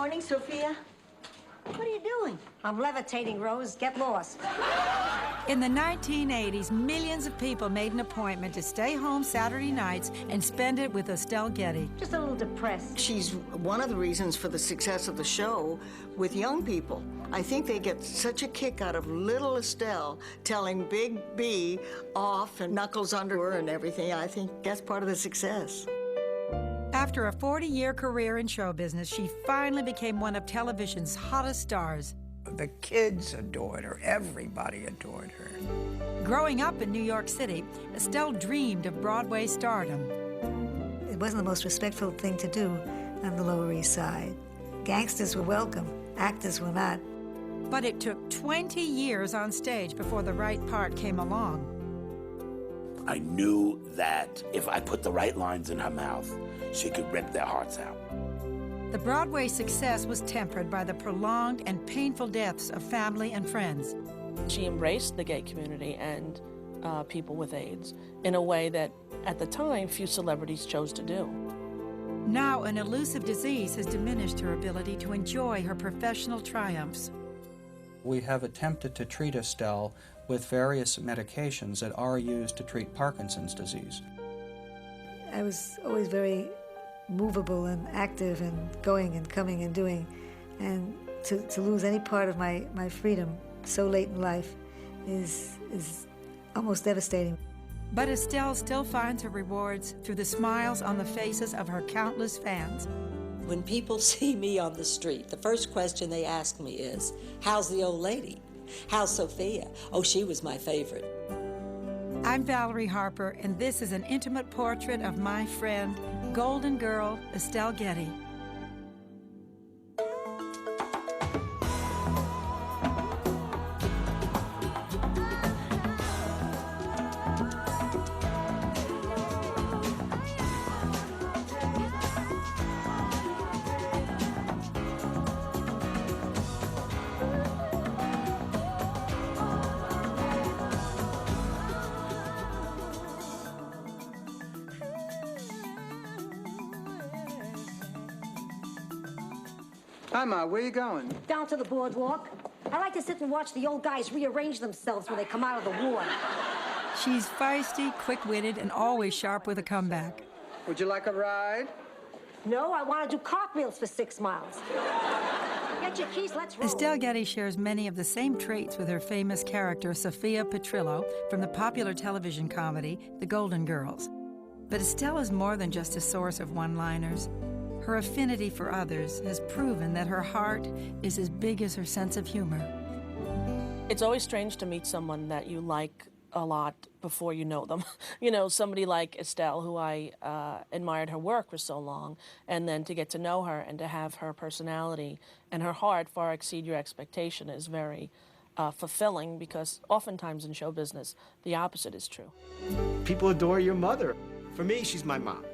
morning, Sophia. What are you doing? I'm levitating, Rose. Get lost. In the 1980s, millions of people made an appointment to stay home Saturday nights and spend it with Estelle Getty. Just a little depressed. She's one of the reasons for the success of the show with young people. I think they get such a kick out of little Estelle telling Big B off and knuckles under her and everything. I think that's part of the success. After a 40-year career in show business, she finally became one of television's hottest stars. The kids adored her. Everybody adored her. Growing up in New York City, Estelle dreamed of Broadway stardom. It wasn't the most respectful thing to do on the Lower East Side. Gangsters were welcome, actors were not. But it took 20 years on stage before the right part came along. I knew that if I put the right lines in her mouth, she could rip their hearts out. The Broadway success was tempered by the prolonged and painful deaths of family and friends. She embraced the gay community and people with AIDS in a way that, at the time, few celebrities chose to do. Now, an elusive disease has diminished her ability to enjoy her professional triumphs. We have attempted to treat Estelle with various medications that are used to treat Parkinson's disease. I was always very movable and active and going and coming and doing. And to lose any part of my freedom so late in life is almost devastating. But Estelle still finds her rewards through the smiles on the faces of her countless fans. When people see me on the street, the first question they ask me is, how's the old lady? How's Sophia? Oh, she was my favorite. I'm Valerie Harper, and this is an intimate portrait of my friend, Golden Girl Estelle Getty. Hi, Ma, where you going? Down to the boardwalk. I like to sit and watch the old guys rearrange themselves when they come out of the war. She's feisty, quick-witted, and always sharp with a comeback. Would you like a ride? No, I want to do cartwheels for 6 miles. Get your keys, let's roll. Estelle Getty shares many of the same traits with her famous character, Sophia Petrillo, from the popular television comedy, The Golden Girls. But Estelle is more than just a source of one-liners. Her affinity for others has proven that her heart is as big as her sense of humor. It's always strange to meet someone that you like a lot before you know them. You know, somebody like Estelle, who I admired her work for so long, and then to get to know her and to have her personality and her heart far exceed your expectation is very fulfilling, because oftentimes in show business, the opposite is true. People adore your mother. For me, she's my mom.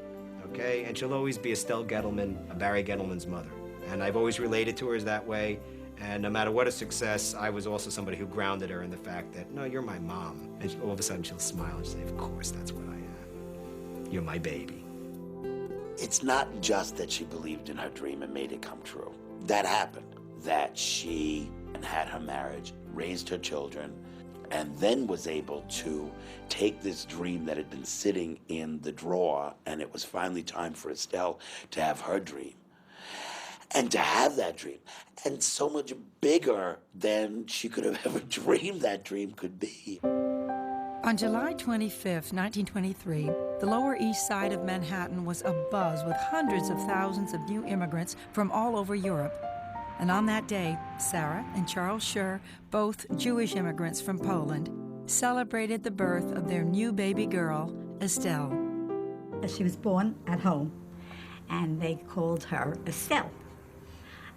Okay, and she'll always be Estelle Gettleman, Barry Gettleman's mother. And I've always related to her as that way, and no matter what a success, I was also somebody who grounded her in the fact that, no, you're my mom. And all of a sudden she'll smile and say, of course, that's what I am. You're my baby. It's not just that she believed in her dream and made it come true. That happened. That she had her marriage, raised her children, and then was able to take this dream that had been sitting in the drawer, and it was finally time for Estelle to have her dream. And to have that dream, and so much bigger than she could have ever dreamed that dream could be. On July 25th, 1923, the Lower East Side of Manhattan was abuzz with hundreds of thousands of new immigrants from all over Europe. And on that day, Sarah and Charles Schur, both Jewish immigrants from Poland, celebrated the birth of their new baby girl, Estelle. She was born at home, and they called her Estelle.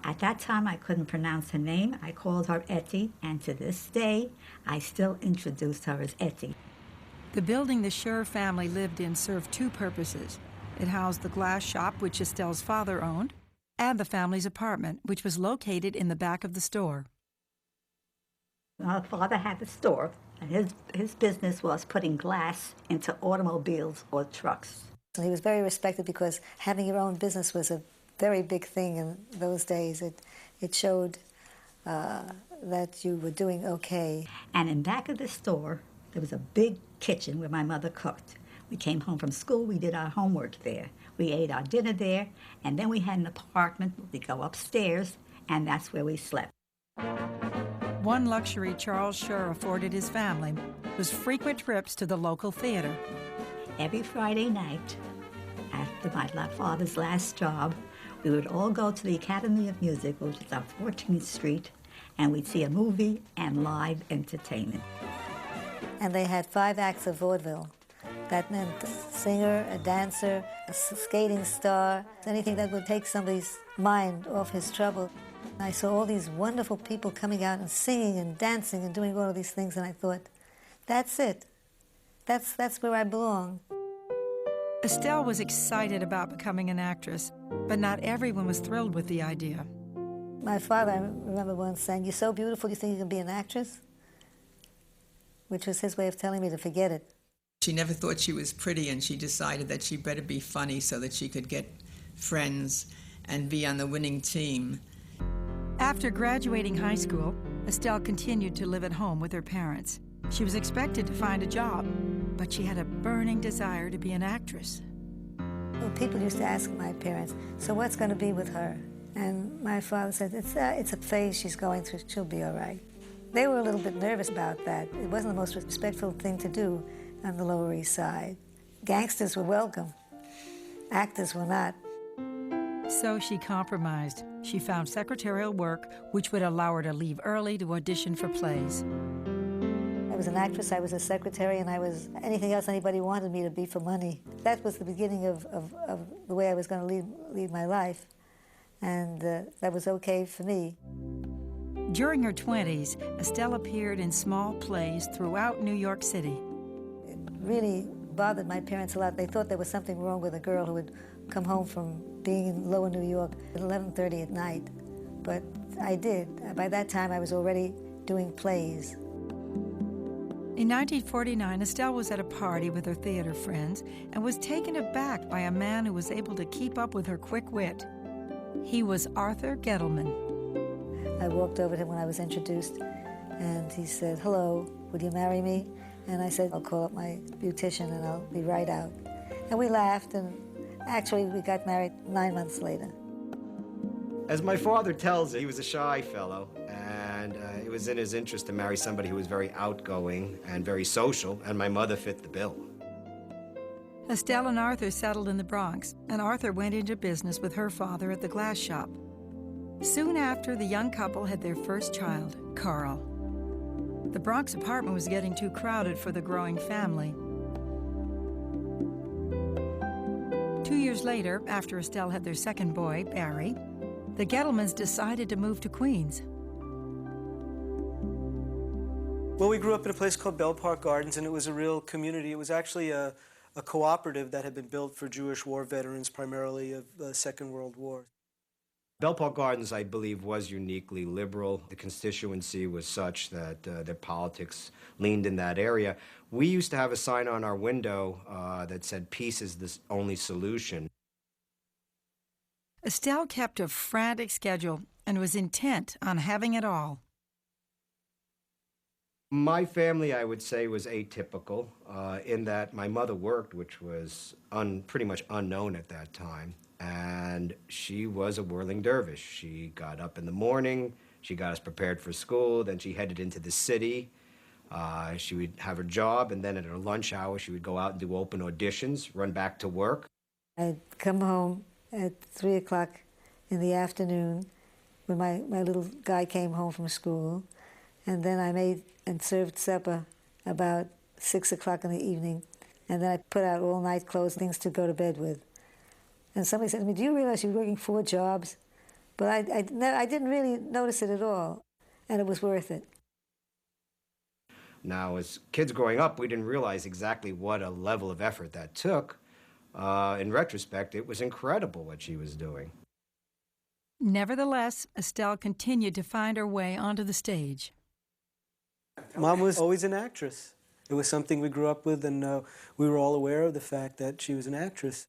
At that time, I couldn't pronounce her name. I called her Etty, and to this day, I still introduce her as Etty. The building the Schur family lived in served two purposes. It housed the glass shop, which Estelle's father owned, and the family's apartment, which was located in the back of the store. My father had a store, and his business was putting glass into automobiles or trucks. So he was very respected because having your own business was a very big thing in those days. It showed that you were doing okay. And in back of the store, there was a big kitchen where my mother cooked. We came home from school, we did our homework there. We ate our dinner there, and then we had an apartment. We'd go upstairs, and that's where we slept. One luxury Charles Schur afforded his family was frequent trips to the local theater. Every Friday night, after my father's last job, we would all go to the Academy of Music, which is on 14th Street, and we'd see a movie and live entertainment. And they had 5 acts of vaudeville. That meant a singer, a dancer, a skating star, anything that would take somebody's mind off his trouble. I saw all these wonderful people coming out and singing and dancing and doing all of these things, and I thought, that's it. That's where I belong. Estelle was excited about becoming an actress, but not everyone was thrilled with the idea. My father, I remember once saying, "You're so beautiful, you think you can be an actress?" Which was his way of telling me to forget it. She never thought she was pretty, and she decided that she better be funny so that she could get friends and be on the winning team. After graduating high school, Estelle continued to live at home with her parents. She was expected to find a job, but she had a burning desire to be an actress. Well, people used to ask my parents, "So what's going to be with her?" And my father said, it's a phase she's going through. She'll be all right. They were a little bit nervous about that. It wasn't the most respectful thing to do on the Lower East Side. Gangsters were welcome. Actors were not. So she compromised. She found secretarial work, which would allow her to leave early to audition for plays. I was an actress, I was a secretary, and I was anything else anybody wanted me to be for money. That was the beginning of the way I was going to lead my life, and that was okay for me. During her 20s, Estelle appeared in small plays throughout New York City. It really bothered my parents a lot. They thought there was something wrong with a girl who would come home from being in Lower New York at 11:30 at night. But I did. By that time, I was already doing plays. In 1949, Estelle was at a party with her theater friends and was taken aback by a man who was able to keep up with her quick wit. He was Arthur Gettleman. I walked over to him when I was introduced, and he said, "Hello, would you marry me?" And I said, "I'll call up my beautician and I'll be right out." And we laughed, and actually we got married 9 months later. As my father tells it, he was a shy fellow, and it was in his interest to marry somebody who was very outgoing and very social, and my mother fit the bill. Estelle and Arthur settled in the Bronx, and Arthur went into business with her father at the glass shop. Soon after, the young couple had their first child, Carl. The Bronx apartment was getting too crowded for the growing family. 2 years later, after Estelle had their second boy, Barry, the Gettlemans decided to move to Queens. Well, we grew up in a place called Bell Park Gardens, and it was a real community. It was actually a cooperative that had been built for Jewish war veterans, primarily of the Second World War. Bell Park Gardens, I believe, was uniquely liberal. The constituency was such that their politics leaned in that area. We used to have a sign on our window that said, "Peace is the only solution." Estelle kept a frantic schedule and was intent on having it all. My family, I would say, was atypical in that my mother worked, which was pretty much unknown at that time. And she was a whirling dervish. She got up in the morning, she got us prepared for school, then she headed into the city. She would have her job, and then at her lunch hour, she would go out and do open auditions, run back to work. I'd come home at 3 o'clock in the afternoon when my little guy came home from school, and then I made and served supper about 6 o'clock in the evening, and then I put out all night clothes, things to go to bed with. And somebody said to me, "Do you realize you're working 4 jobs?" But I didn't really notice it at all, and it was worth it. Now, as kids growing up, we didn't realize exactly what a level of effort that took. In retrospect, it was incredible what she was doing. Nevertheless, Estelle continued to find her way onto the stage. Mom was always an actress. It was something we grew up with, and we were all aware of the fact that she was an actress.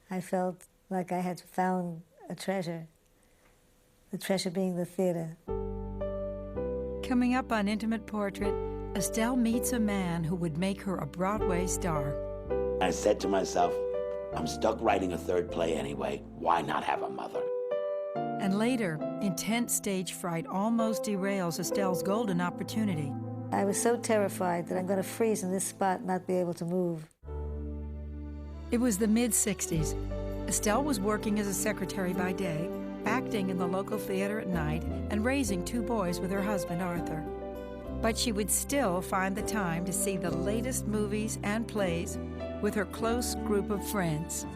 I felt like I had found a treasure, the treasure being the theater. Coming up on Intimate Portrait, Estelle meets a man who would make her a Broadway star. I said to myself, I'm stuck writing a third play anyway. Why not have a mother? And later, intense stage fright almost derails Estelle's golden opportunity. I was so terrified that I'm going to freeze in this spot and not be able to move. It was the mid-60s. Estelle was working as a secretary by day, acting in the local theater at night, and raising 2 boys with her husband, Arthur. But she would still find the time to see the latest movies and plays with her close group of friends.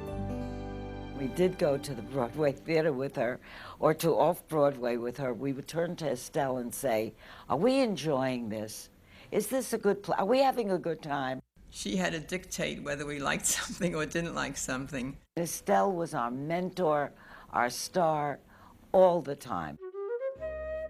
We did go to the Broadway theater with her, or to off-Broadway with her. We would turn to Estelle and say, are we enjoying this? Is this a good play? Are we having a good time? She had to dictate whether we liked something or didn't like something. Estelle was our mentor, our star, all the time.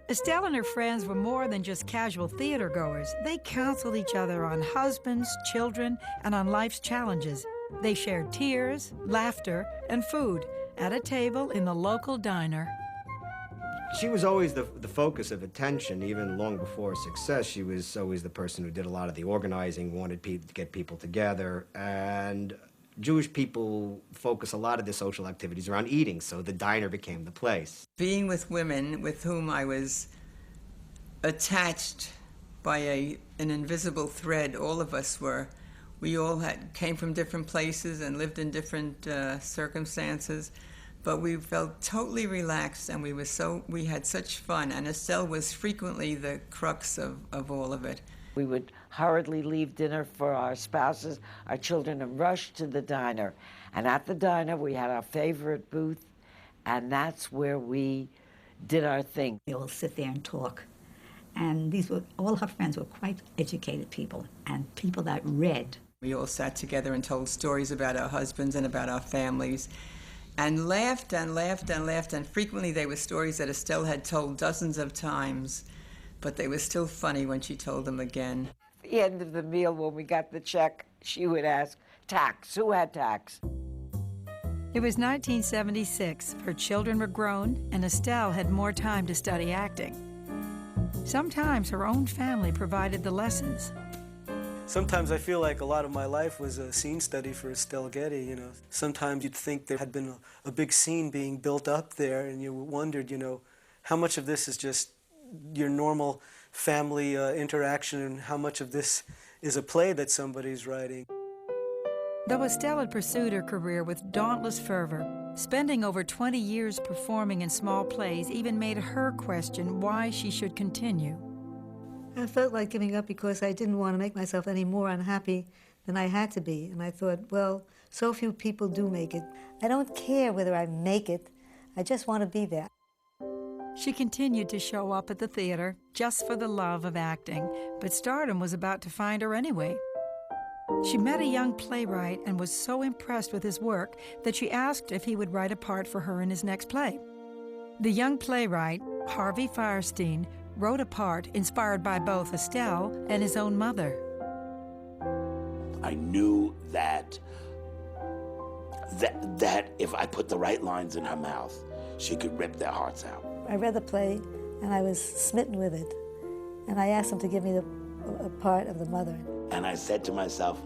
Estelle and her friends were more than just casual theater goers. They counseled each other on husbands, children, and on life's challenges. They shared tears, laughter, and food at a table in the local diner. She was always the focus of attention, even long before success. She was always the person who did a lot of the organizing, wanted to get people together, and Jewish people focus a lot of their social activities around eating, so the diner became the place. Being with women with whom I was attached by an invisible thread, all of us were. We all came from different places and lived in different circumstances, but we felt totally relaxed, and we had such fun, and Estelle was frequently the crux of all of it. We would hurriedly leave dinner for our spouses, our children, and rush to the diner. And at the diner, we had our favorite booth, and that's where we did our thing. They all sit there and talk. And all her friends were quite educated people, and people that read. We all sat together and told stories about our husbands and about our families, and laughed and laughed and laughed, and frequently they were stories that Estelle had told dozens of times, but they were still funny when she told them again. At the end of the meal, when we got the check, she would ask, tax, who had tax? It was 1976. Her children were grown, and Estelle had more time to study acting. Sometimes her own family provided the lessons. Sometimes I feel like a lot of my life was a scene study for Estelle Getty, you know. Sometimes you'd think there had been a big scene being built up there, and you wondered, you know, how much of this is just your normal family interaction, and how much of this is a play that somebody's writing. Though Estelle had pursued her career with dauntless fervor, spending over 20 years performing in small plays even made her question why she should continue. I felt like giving up because I didn't want to make myself any more unhappy than I had to be. And I thought, well, so few people do make it. I don't care whether I make it. I just want to be there. She continued to show up at the theater just for the love of acting, but stardom was about to find her anyway. She met a young playwright and was so impressed with his work that she asked if he would write a part for her in his next play. The young playwright, Harvey Fierstein, wrote a part inspired by both Estelle and his own mother. I knew that if I put the right lines in her mouth, she could rip their hearts out. I read the play, and I was smitten with it. And I asked him to give me a part of the mother. And I said to myself,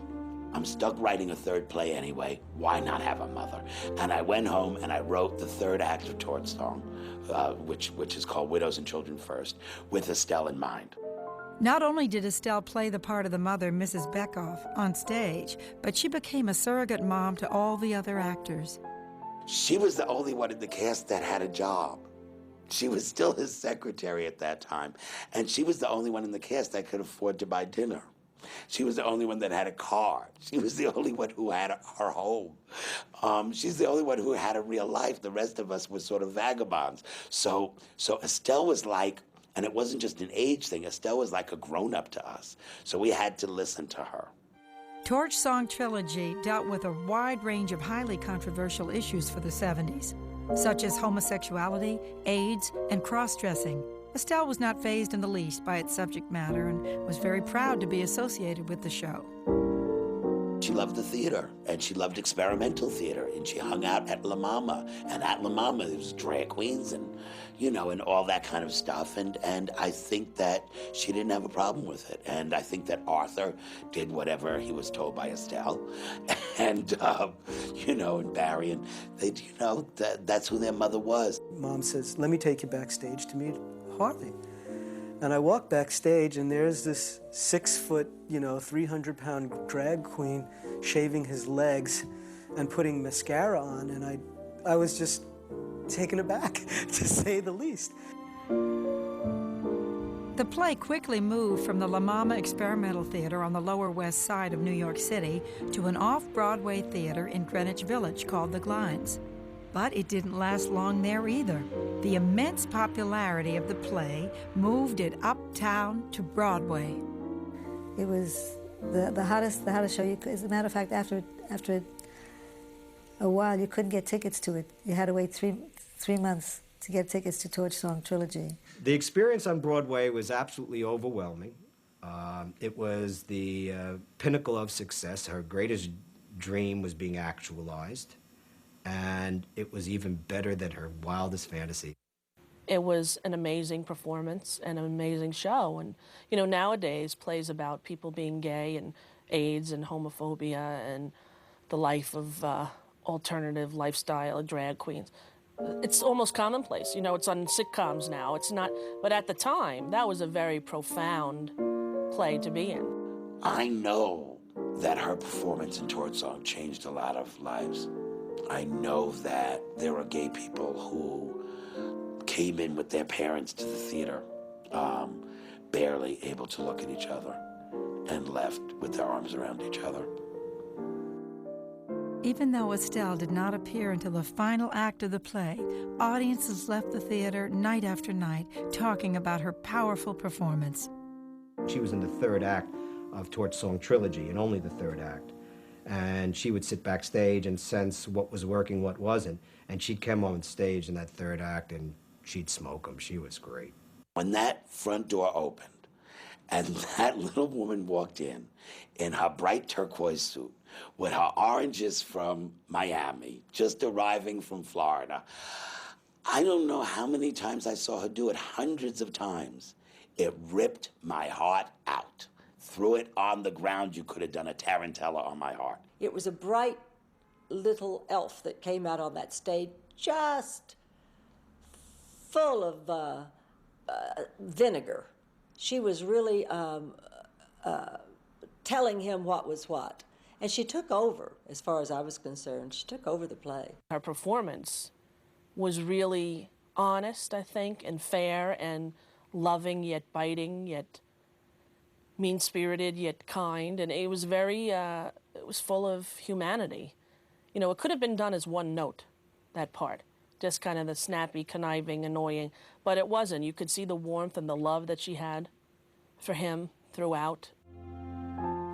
I'm stuck writing a third play anyway. Why not have a mother? And I went home and I wrote the third act of Torch Song, which is called Widows and Children First, with Estelle in mind. Not only did Estelle play the part of the mother, Mrs. Beckoff, on stage, but she became a surrogate mom to all the other actors. She was the only one in the cast that had a job. She was still his secretary at that time, and she was the only one in the cast that could afford to buy dinner. She was the only one that had a car. She was the only one who had her home. She's the only one who had a real life. The rest of us were sort of vagabonds. So Estelle was like, and it wasn't just an age thing, Estelle was like a grown-up to us. So we had to listen to her. Torch Song Trilogy dealt with a wide range of highly controversial issues for the 70s, such as homosexuality, AIDS, and cross-dressing. Estelle was not fazed in the least by its subject matter and was very proud to be associated with the show. she loved the theater, and she loved experimental theater, and she hung out at La Mama, and at La Mama there was drag queens and, you know, and all that kind of stuff, and I think that she didn't have a problem with it, and I think that Arthur did whatever he was told by Estelle, and, you know, and Barry, and they, you know, that's who their mother was. Mom says, let me take you backstage to meet Harvey. And I walk backstage, and there's this 6-foot, you know, 300-pound drag queen shaving his legs and putting mascara on, and I was just taken aback, to say the least. The play quickly moved from the La Mama Experimental Theater on the Lower West Side of New York City to an off-Broadway theater in Greenwich Village called the Glines. But it didn't last long there either. The immense popularity of the play moved it uptown to Broadway. It was the hottest show you could. As a matter of fact, after a while, you couldn't get tickets to it. You had to wait three months to get tickets to Torch Song Trilogy. The experience on Broadway was absolutely overwhelming. It was the pinnacle of success. Her greatest dream was being actualized, and it was even better than her wildest fantasy. It was an amazing performance and an amazing show. And, you know, nowadays plays about people being gay and AIDS and homophobia and the life of alternative lifestyle, drag queens. It's almost commonplace. You know, it's on sitcoms now. It's not, but at the time, that was a very profound play to be in. I know that her performance in Torch Song changed a lot of lives. I know that there are gay people who came in with their parents to the theater, barely able to look at each other, and left with their arms around each other. Even though Estelle did not appear until the final act of the play, audiences left the theater night after night talking about her powerful performance. She was in the third act of Torch Song Trilogy, and only the third act. And she would sit backstage and sense what was working, what wasn't. And she'd come on stage in that third act and she'd smoke them. She was great. When that front door opened and that little woman walked in her bright turquoise suit with her oranges from Miami, just arriving from Florida, I don't know how many times I saw her do it, hundreds of times. It ripped my heart out. Threw it on the ground, you could have done a tarantella on my heart. It was a bright little elf that came out on that stage, just full of vinegar. She was really telling him what was what. And she took over, as far as I was concerned. She took over the play. Her performance was really honest, I think, and fair and loving, yet biting, yet mean-spirited, yet kind. And it was very, it was full of humanity. You know, it could have been done as one note, that part. Just kind of the snappy, conniving, annoying. But it wasn't. You could see the warmth and the love that she had for him throughout.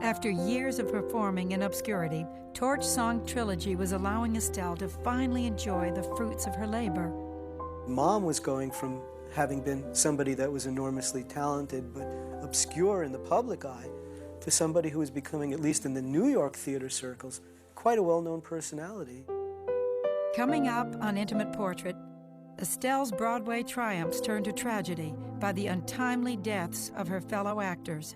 After years of performing in obscurity, Torch Song Trilogy was allowing Estelle to finally enjoy the fruits of her labor. Mom was going from having been somebody that was enormously talented but obscure in the public eye to somebody who was becoming, at least in the New York theater circles, quite a well-known personality. Coming up on Intimate Portrait, Estelle's Broadway triumphs turned to tragedy by the untimely deaths of her fellow actors.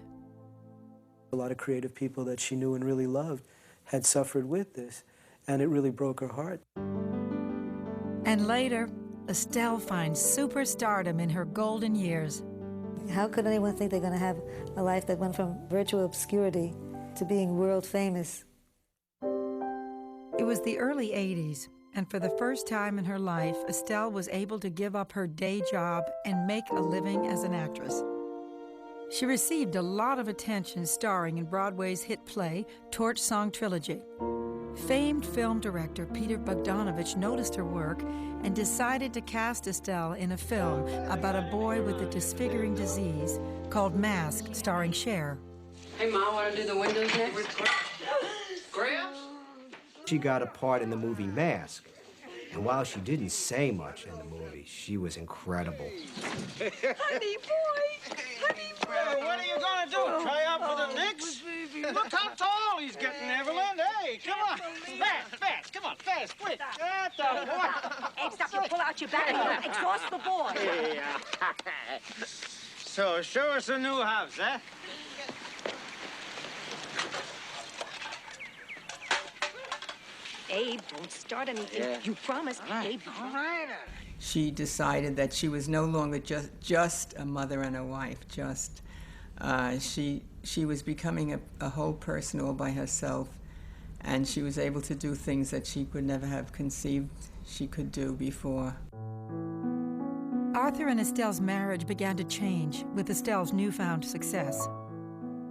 A lot of creative people that she knew and really loved had suffered with this, and it really broke her heart. And later, Estelle finds superstardom in her golden years. How could anyone think they're going to have a life that went from virtual obscurity to being world famous? It was the early 80s, and for the first time in her life, Estelle was able to give up her day job and make a living as an actress. She received a lot of attention starring in Broadway's hit play, Torch Song Trilogy. Famed film director Peter Bogdanovich noticed her work and decided to cast Estelle in a film about a boy with a disfiguring disease called Mask, starring Cher. Hey, Ma, want to do the windows next? Grabs? She got a part in the movie Mask, And while she didn't say much in the movie, she was incredible. Honey boy! Honey boy! Well, what are you gonna do? Try out for the Knicks? Look how tall he's getting, Evelyn. Hey, come on. Fast, come on, fast, quick. Get the what? Hey, stop, you pull out your back and exhaust the boy. Yeah. So, show us a new house, huh? Abe, don't start anything. Yeah. You promised, Abe. All right. She decided that she was no longer just a mother and a wife. She was becoming a whole person all by herself, and she was able to do things that she could never have conceived she could do before. Arthur and Estelle's marriage began to change with Estelle's newfound success.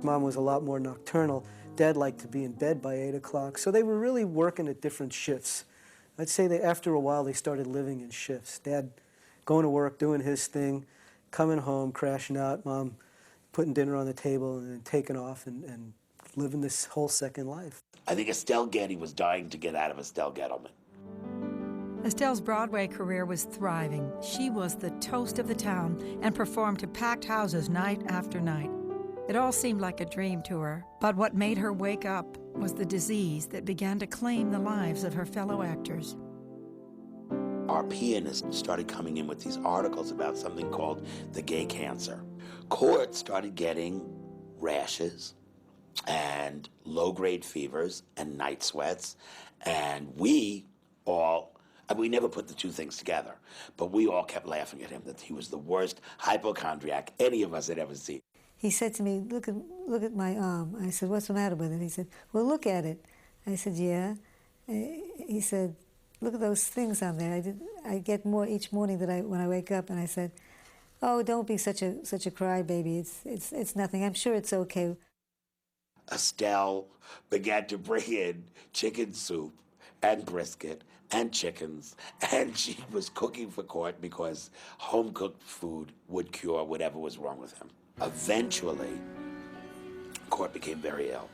Mom was a lot more nocturnal. Dad liked to be in bed by 8 o'clock, so they were really working at different shifts. I'd say that after a while they started living in shifts. Dad going to work, doing his thing, coming home, crashing out, Mom putting dinner on the table and then taking off and living this whole second life. I think Estelle Getty was dying to get out of Estelle Gettleman. Estelle's Broadway career was thriving. She was the toast of the town and performed to packed houses night after night. It all seemed like a dream to her, but what made her wake up was the disease that began to claim the lives of her fellow actors. Our pianist started coming in with these articles about something called the gay cancer. Court started getting rashes and low-grade fevers and night sweats, and we never put the two things together, but we all kept laughing at him that he was the worst hypochondriac any of us had ever seen. He said to me, look at my arm. I said, what's the matter with it? He said, well, look at it. I said, yeah. He said, look at those things on there. I get more each morning when I wake up. And I said, oh, don't be such a crybaby. It's nothing. I'm sure it's okay. Estelle began to bring in chicken soup and brisket and chickens, and she was cooking for Court because home-cooked food would cure whatever was wrong with him. Eventually, Court became very ill.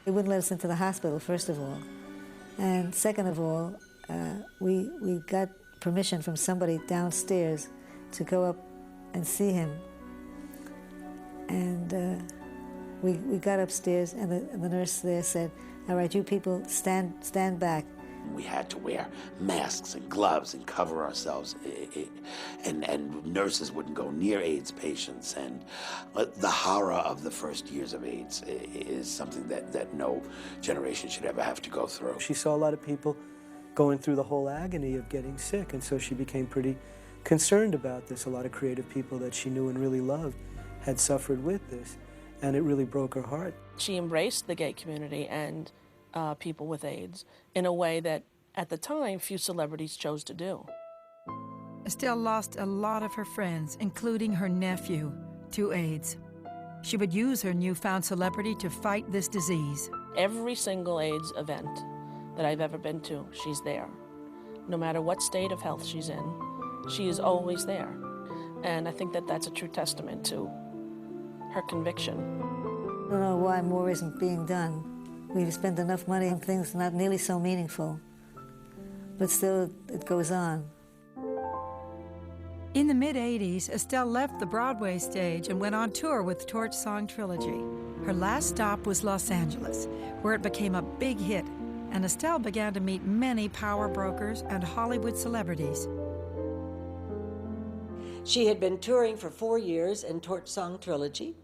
They wouldn't let us into the hospital, first of all. And second of all, we got permission from somebody downstairs to go up and see him. And we got upstairs, and the nurse there said, all right, you people, stand back. We had to wear masks and gloves and cover ourselves, and nurses wouldn't go near AIDS patients. And the horror of the first years of AIDS is something that no generation should ever have to go through. She saw a lot of people going through the whole agony of getting sick, and so she became pretty concerned about this. A lot of creative people that she knew and really loved had suffered with this, and it really broke her heart. She embraced the gay community and people with AIDS in a way that, at the time, few celebrities chose to do. Estelle lost a lot of her friends, including her nephew, to AIDS. She would use her newfound celebrity to fight this disease. Every single AIDS event that I've ever been to, she's there. No matter what state of health she's in, she is always there. And I think that that's a true testament to her conviction. I don't know why more isn't being done. We've spent enough money on things not nearly so meaningful, but still it goes on. In the mid-'80s, Estelle left the Broadway stage and went on tour with Torch Song Trilogy. Her last stop was Los Angeles, where it became a big hit, and Estelle began to meet many power brokers and Hollywood celebrities. She had been touring for 4 years in Torch Song Trilogy,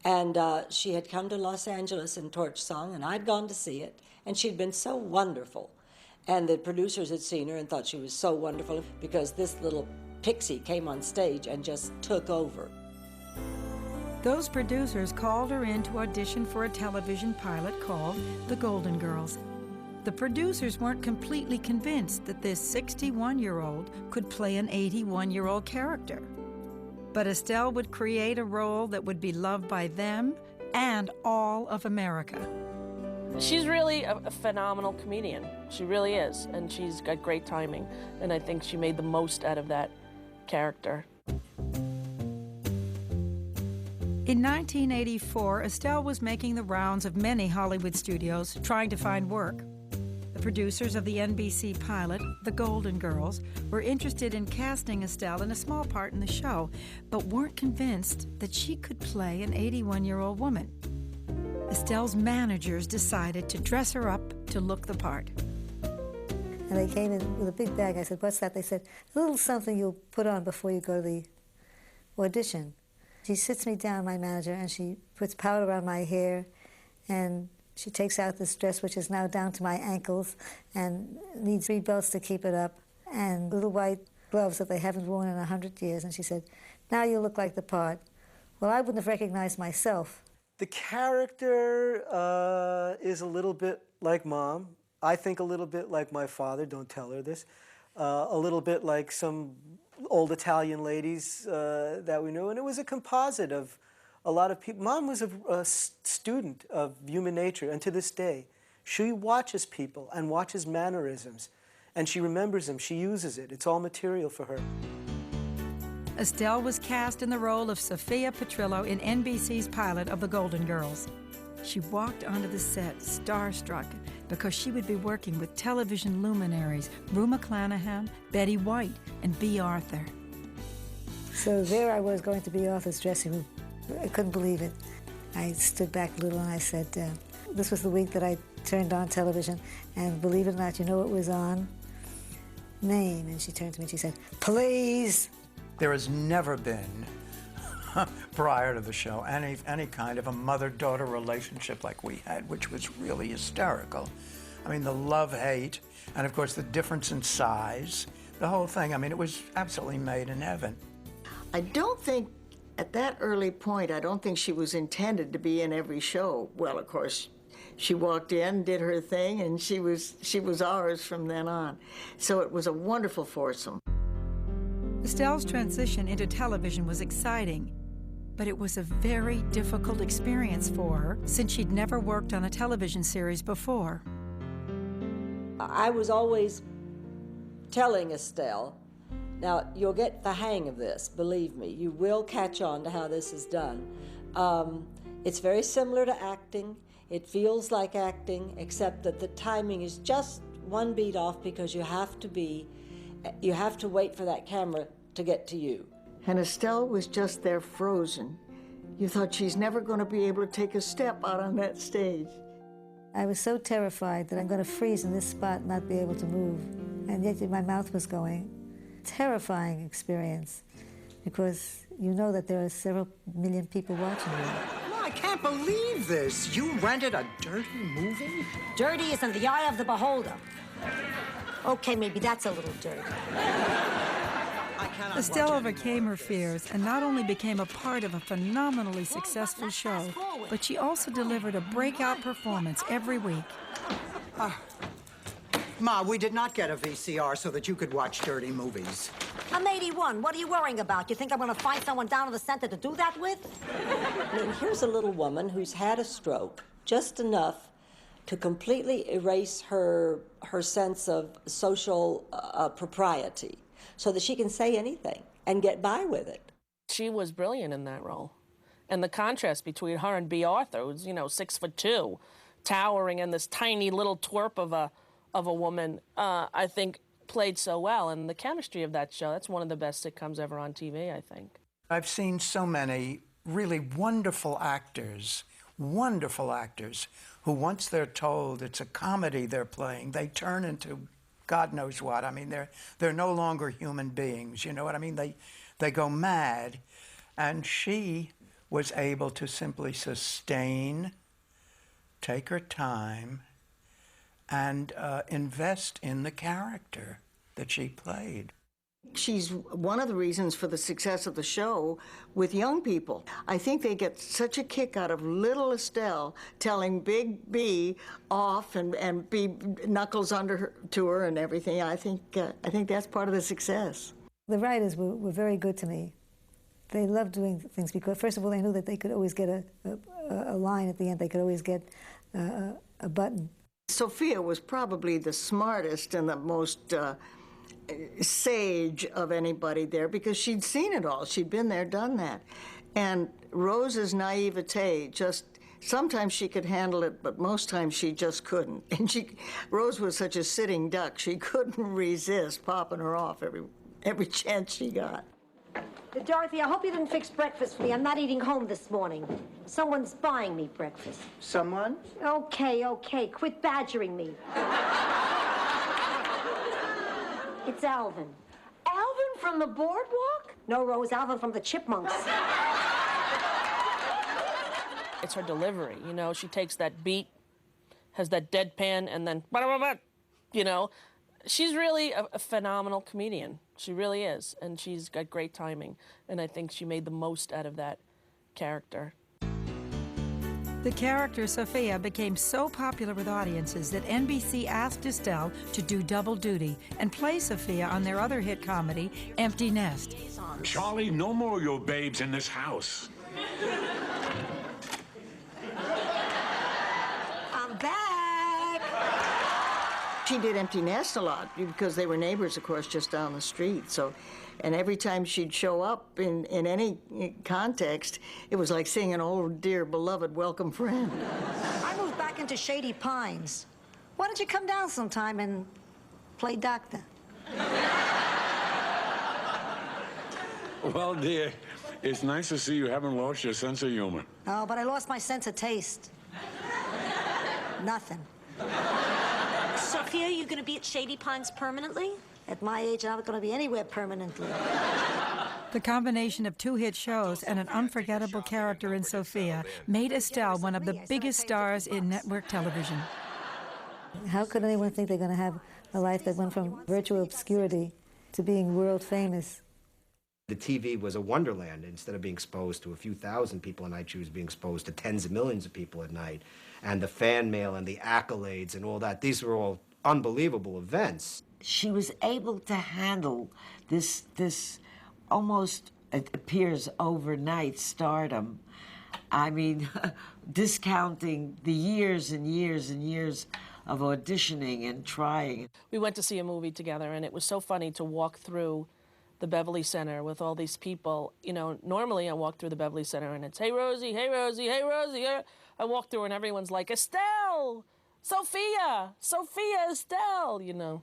and she had come to Los Angeles in Torch Song, and I'd gone to see it, and she'd been so wonderful. And the producers had seen her and thought she was so wonderful because this little pixie came on stage and just took over. Those producers called her in to audition for a television pilot called The Golden Girls. The producers weren't completely convinced that this 61-year-old could play an 81-year-old character. But Estelle would create a role that would be loved by them and all of America. She's really a phenomenal comedian. She really is, and she's got great timing. And I think she made the most out of that character. In 1984, Estelle was making the rounds of many Hollywood studios trying to find work. The producers of the NBC pilot, The Golden Girls, were interested in casting Estelle in a small part in the show, but weren't convinced that she could play an 81-year-old woman. Estelle's managers decided to dress her up to look the part. And they came in with a big bag. I said, "What's that?" They said, "A little something you'll put on before you go to the audition." She sits me down, my manager, and she puts powder on my hair, and she takes out this dress, which is now down to my ankles, and needs 3 belts to keep it up, and little white gloves that they haven't worn in 100 years. And she said, "Now you look like the part." Well, I wouldn't have recognized myself. The character is a little bit like Mom. I think a little bit like my father, don't tell her this. A little bit like some old Italian ladies that we knew. And it was a composite of a lot of people. Mom was a student of human nature, and to this day, she watches people and watches mannerisms, and she remembers them, she uses it. It's all material for her. Estelle was cast in the role of Sophia Petrillo in NBC's pilot of The Golden Girls. She walked onto the set starstruck because she would be working with television luminaries Rue McClanahan, Betty White, and B. Arthur. So there I was going to B. Arthur's dressing room. I couldn't believe it. I stood back a little and I said, this was the week that I turned on television, and believe it or not, you know what was on? Name. And she turned to me and she said, "Please." There has never been, prior to the show, any kind of a mother-daughter relationship like we had, which was really hysterical. I mean, the love-hate, and of course the difference in size, the whole thing. I mean, it was absolutely made in heaven. I don't think, at that early point, I don't think she was intended to be in every show. Well, of course, she walked in, did her thing, and she was ours from then on. So it was a wonderful foursome. Estelle's transition into television was exciting, but it was a very difficult experience for her since she'd never worked on a television series before. I was always telling Estelle, now you'll get the hang of this, believe me. You will catch on to how this is done. It's very similar to acting. It feels like acting, except that the timing is just one beat off because you have to wait for that camera to get to you. And Estelle was just there frozen. You thought she's never going to be able to take a step out on that stage. I was so terrified that I'm going to freeze in this spot and not be able to move. And yet my mouth was going. Terrifying experience, because you know that there are several million people watching you. No, I can't believe this. You rented a dirty movie? Dirty is in the eye of the beholder. Okay, maybe that's a little dirty. Estelle overcame her fears and not only became a part of a phenomenally successful show, but she also delivered a breakout performance every week. Ma, we did not get a VCR so that you could watch dirty movies. I'm 81. What are you worrying about? You think I'm going to find someone down in the center to do that with? I mean, here's a little woman who's had a stroke, just enough to completely erase her sense of social propriety, so that she can say anything and get by with it. She was brilliant in that role. And the contrast between her and B. Arthur, who's, 6'2", towering, and this tiny little twerp of a woman, I think played so well. And the chemistry of that show, that's one of the best sitcoms ever on TV, I think. I've seen so many really wonderful actors, who once they're told it's a comedy they're playing, they turn into God knows what. I mean, they're no longer human beings, you know what I mean? They go mad. And she was able to simply sustain, take her time, and invest in the character that she played. She's one of the reasons for the success of the show with young people. I think they get such a kick out of little Estelle telling Big B off and B knuckles under to her and everything. I think that's part of the success. The writers were very good to me. They loved doing things because, first of all, they knew that they could always get a line at the end. They could always get a button. Sophia was probably the smartest and the most sage of anybody there because she'd seen it all. She'd been there, done that. And Rose's naivete just Sometimes she could handle it, but most times she just couldn't. And Rose was such a sitting duck, she couldn't resist popping her off every chance she got. Dorothy, I hope you didn't fix breakfast for me. I'm not eating home this morning. Someone's buying me breakfast. Someone? Okay. Quit badgering me. It's Alvin. Alvin from the boardwalk? No, Rose, Alvin from the Chipmunks. It's her delivery, you know. She takes that beat, has that deadpan, and then, you know. She's really a phenomenal comedian. She really is, and she's got great timing. And I think she made the most out of that character. The character Sophia became so popular with audiences that NBC asked Estelle to do double duty and play Sophia on their other hit comedy, Empty Nest. Charlie, no more of your babes in this house. I'm back. She did Empty Nest a lot because they were neighbors, of course, just down the street. So, and every time she'd show up in any context, it was like seeing an old, dear, beloved, welcome friend. I moved back into Shady Pines. Why don't you come down sometime and play doctor? Well, dear, it's nice to see you haven't lost your sense of humor. Oh, but I lost my sense of taste. Nothing. Sophia, you gonna be at Shady Pines permanently? At my age, I'm not going to be anywhere permanently. The combination of two hit shows and an unforgettable character in Sophia made Estelle one of the biggest stars in network television. How could anyone think they're going to have a life that went from virtual obscurity to being world famous? The TV was a wonderland. Instead of being exposed to a few thousand people a night, she was being exposed to tens of millions of people at night. And the fan mail and the accolades and all that, these were all unbelievable events. She was able to handle this almost, it appears, overnight stardom. I mean, discounting the years and years and years of auditioning and trying. We went to see a movie together, and it was so funny to walk through the Beverly Center with all these people. You know, normally I walk through the Beverly Center and it's, hey, Rosie, hey, Rosie, hey, Rosie. I walk through and everyone's like, Estelle, Sophia, Estelle, you know.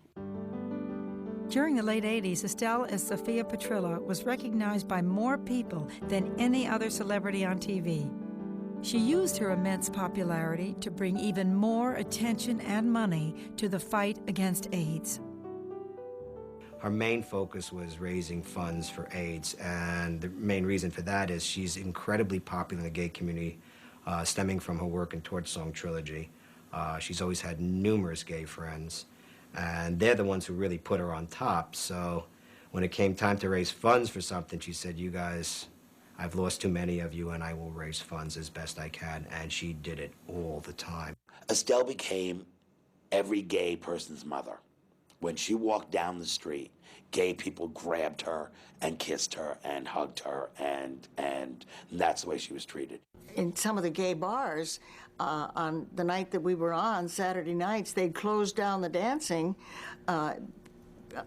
During the late 80s, Estelle as Sophia Petrillo was recognized by more people than any other celebrity on TV. She used her immense popularity to bring even more attention and money to the fight against AIDS. Her main focus was raising funds for AIDS, and the main reason for that is she's incredibly popular in the gay community, stemming from her work in Torch Song Trilogy. She's always had numerous gay friends, and they're the ones who really put her on top. So when it came time to raise funds for something, she said, you guys, I've lost too many of you, and I will raise funds as best I can, and she did it all the time. Estelle became every gay person's mother. When she walked down the street, gay people grabbed her and kissed her and hugged her, and that's the way she was treated. In some of the gay bars, on the night that we were on, Saturday nights, they'd close down the dancing.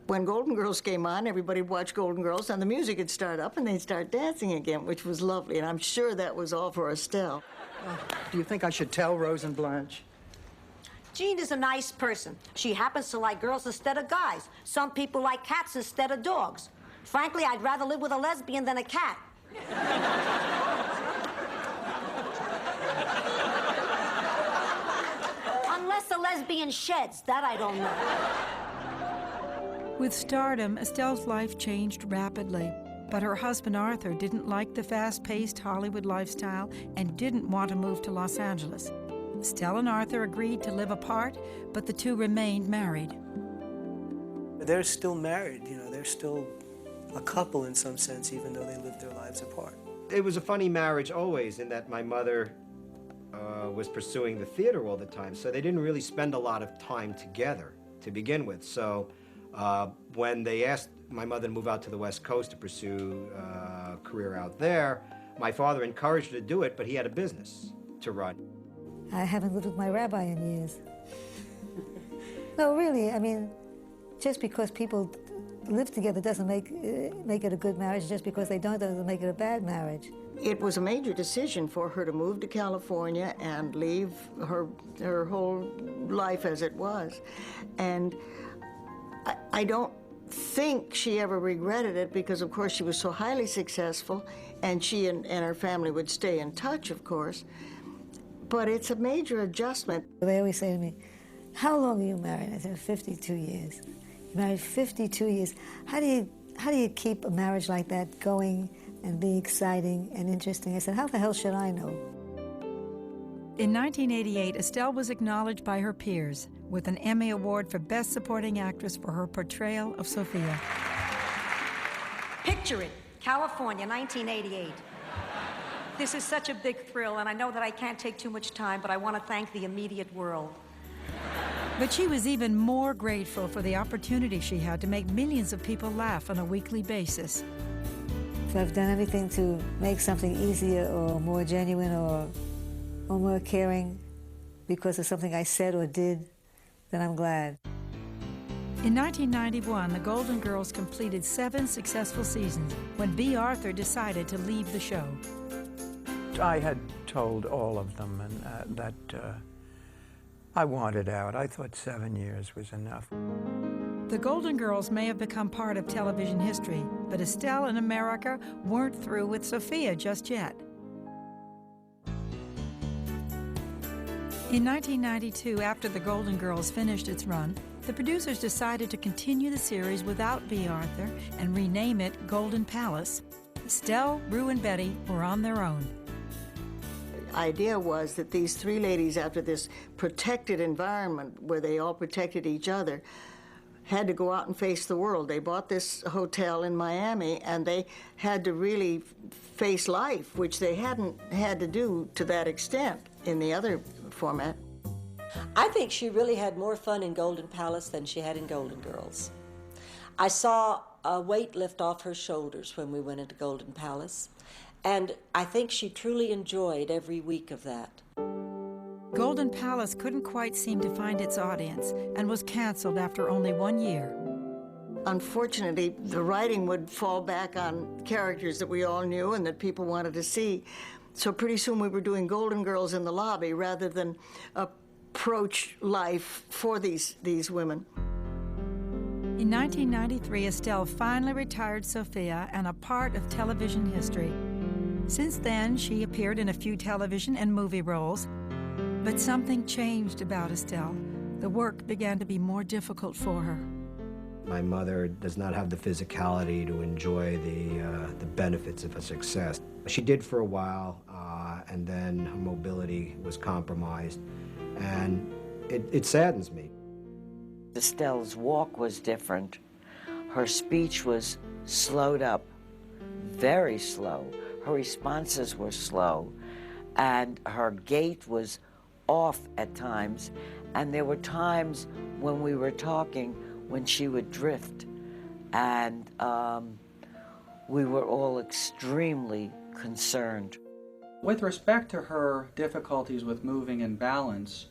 When Golden Girls came on, everybody would watch Golden Girls, and the music would start up, and they'd start dancing again, which was lovely, and I'm sure that was all for Estelle. Do you think I should tell Rose and Blanche? Jean is a nice person. She happens to like girls instead of guys. Some people like cats instead of dogs. Frankly, I'd rather live with a lesbian than a cat. Unless the lesbian sheds, that I don't know. With stardom, Estelle's life changed rapidly, but her husband Arthur didn't like the fast-paced Hollywood lifestyle and didn't want to move to Los Angeles. Estelle and Arthur agreed to live apart, but the two remained married. They're still married, you know, they're still a couple in some sense, even though they lived their lives apart. It was a funny marriage always, in that my mother was pursuing the theater all the time, so they didn't really spend a lot of time together to begin with. So when they asked my mother to move out to the West Coast to pursue a career out there, my father encouraged her to do it, but he had a business to run. I haven't lived with my rabbi in years. No, really, I mean, just because people live together doesn't make it a good marriage. Just because they don't doesn't make it a bad marriage. It was a major decision for her to move to California and leave her whole life as it was. And I don't think she ever regretted it because, of course, she was so highly successful, and she and her family would stay in touch, of course. But it's a major adjustment. They always say to me, "How long are you married?" I said, 52 years. You're married 52 years. How do you keep a marriage like that going and be exciting and interesting? I said, how the hell should I know? In 1988, Estelle was acknowledged by her peers with an Emmy Award for Best Supporting Actress for her portrayal of Sophia. Picture it, California, 1988. This is such a big thrill, and I know that I can't take too much time, but I want to thank the immediate world. But she was even more grateful for the opportunity she had to make millions of people laugh on a weekly basis. If I've done anything to make something easier or more genuine or more caring because of something I said or did, then I'm glad. In 1991, the Golden Girls completed 7 successful seasons when B. Arthur decided to leave the show. I had told all of them that I wanted out. I thought 7 years was enough. The Golden Girls may have become part of television history, but Estelle and America weren't through with Sophia just yet. In 1992, after The Golden Girls finished its run, the producers decided to continue the series without B. Arthur and rename it Golden Palace. Estelle, Rue, and Betty were on their own. The idea was that these 3 ladies, after this protected environment where they all protected each other, had to go out and face the world. They bought this hotel in Miami, and they had to really face life, which they hadn't had to do to that extent in the other format. I think she really had more fun in Golden Palace than she had in Golden Girls. I saw a weight lift off her shoulders when we went into Golden Palace, and I think she truly enjoyed every week of that. Golden Palace couldn't quite seem to find its audience and was canceled after only 1 year. Unfortunately, the writing would fall back on characters that we all knew and that people wanted to see. So pretty soon we were doing Golden Girls in the lobby rather than approach life for these women. In 1993, Estelle finally retired Sophia and a part of television history. Since then, she appeared in a few television and movie roles. But something changed about Estelle. The work began to be more difficult for her. My mother does not have the physicality to enjoy the benefits of a success. She did for a while, and then her mobility was compromised, and it saddens me. Estelle's walk was different. Her speech was slowed up, very slow. Her responses were slow, and her gait was off at times, and there were times when we were talking when she would drift, and we were all extremely concerned. With respect to her difficulties with moving and balance,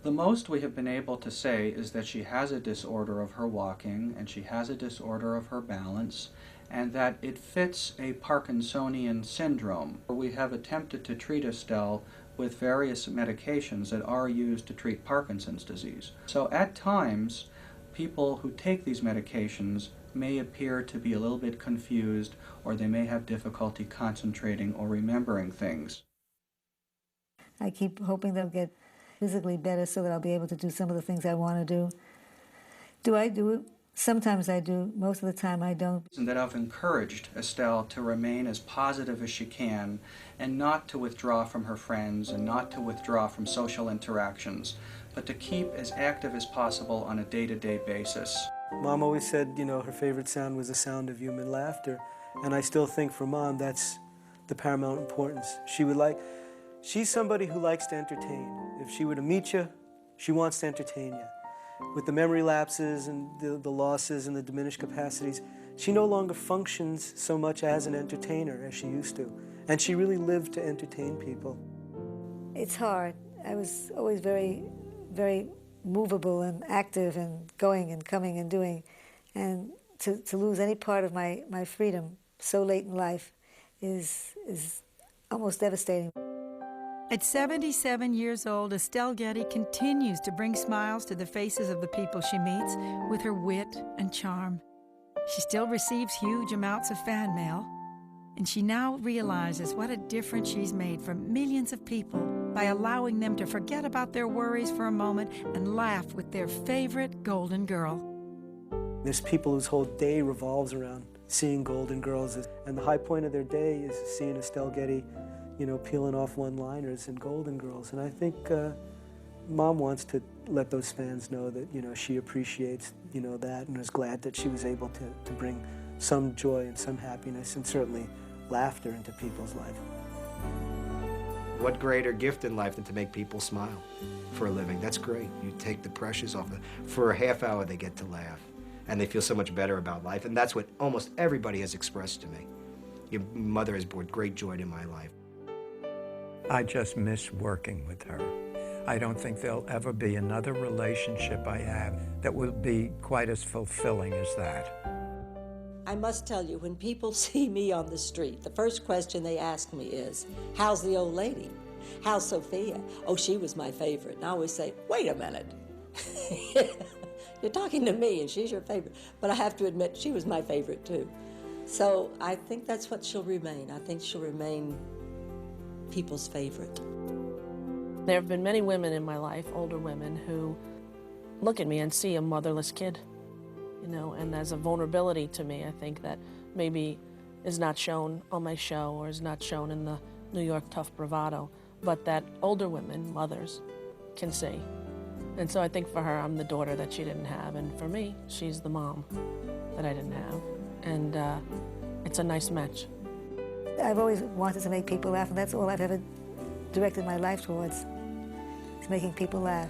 the most we have been able to say is that she has a disorder of her walking and she has a disorder of her balance, and that it fits a Parkinsonian syndrome. We have attempted to treat Estelle with various medications that are used to treat Parkinson's disease. So at times, people who take these medications may appear to be a little bit confused, or they may have difficulty concentrating or remembering things. I keep hoping they'll get physically better so that I'll be able to do some of the things I want to do. Do I do it? Sometimes I do. Most of the time I don't. And that I've encouraged Estelle to remain as positive as she can and not to withdraw from her friends and not to withdraw from social interactions, but to keep as active as possible on a day-to-day basis. Mom always said, you know, her favorite sound was the sound of human laughter. And I still think for Mom, that's the paramount importance. She's somebody who likes to entertain. If she were to meet you, she wants to entertain you. With the memory lapses and the losses and the diminished capacities, she no longer functions so much as an entertainer as she used to. And she really lived to entertain people. It's hard. I was always very, very movable and active and going and coming and doing. And to lose any part of my freedom so late in life is almost devastating. At 77 years old, Estelle Getty continues to bring smiles to the faces of the people she meets with her wit and charm. She still receives huge amounts of fan mail, and she now realizes what a difference she's made for millions of people by allowing them to forget about their worries for a moment and laugh with their favorite Golden Girl. There's people whose whole day revolves around seeing Golden Girls, and the high point of their day is seeing Estelle Getty, you know, peeling off one-liners in Golden Girls. And I think Mom wants to let those fans know that, you know, she appreciates, you know, that and is glad that she was able to bring some joy and some happiness and certainly laughter into people's life. What greater gift in life than to make people smile for a living? That's great. You take the pressures off. For a half hour, they get to laugh, and they feel so much better about life. And that's what almost everybody has expressed to me. Your mother has brought great joy to my life. I just miss working with her. I don't think there'll ever be another relationship I have that will be quite as fulfilling as that. I must tell you, when people see me on the street, the first question they ask me is, how's the old lady? How's Sophia? Oh, she was my favorite. And I always say, wait a minute. You're talking to me and she's your favorite. But I have to admit, she was my favorite too. So I think that's what she'll remain. I think she'll remain people's favorite. There have been many women in my life, older women, who look at me and see a motherless kid, you know, and there's a vulnerability to me, I think, that maybe is not shown on my show or is not shown in the New York Tough Bravado, but that older women, mothers, can see. And so I think for her, I'm the daughter that she didn't have, and for me, she's the mom that I didn't have. And it's a nice match. I've always wanted to make people laugh, and that's all I've ever directed my life towards, is making people laugh.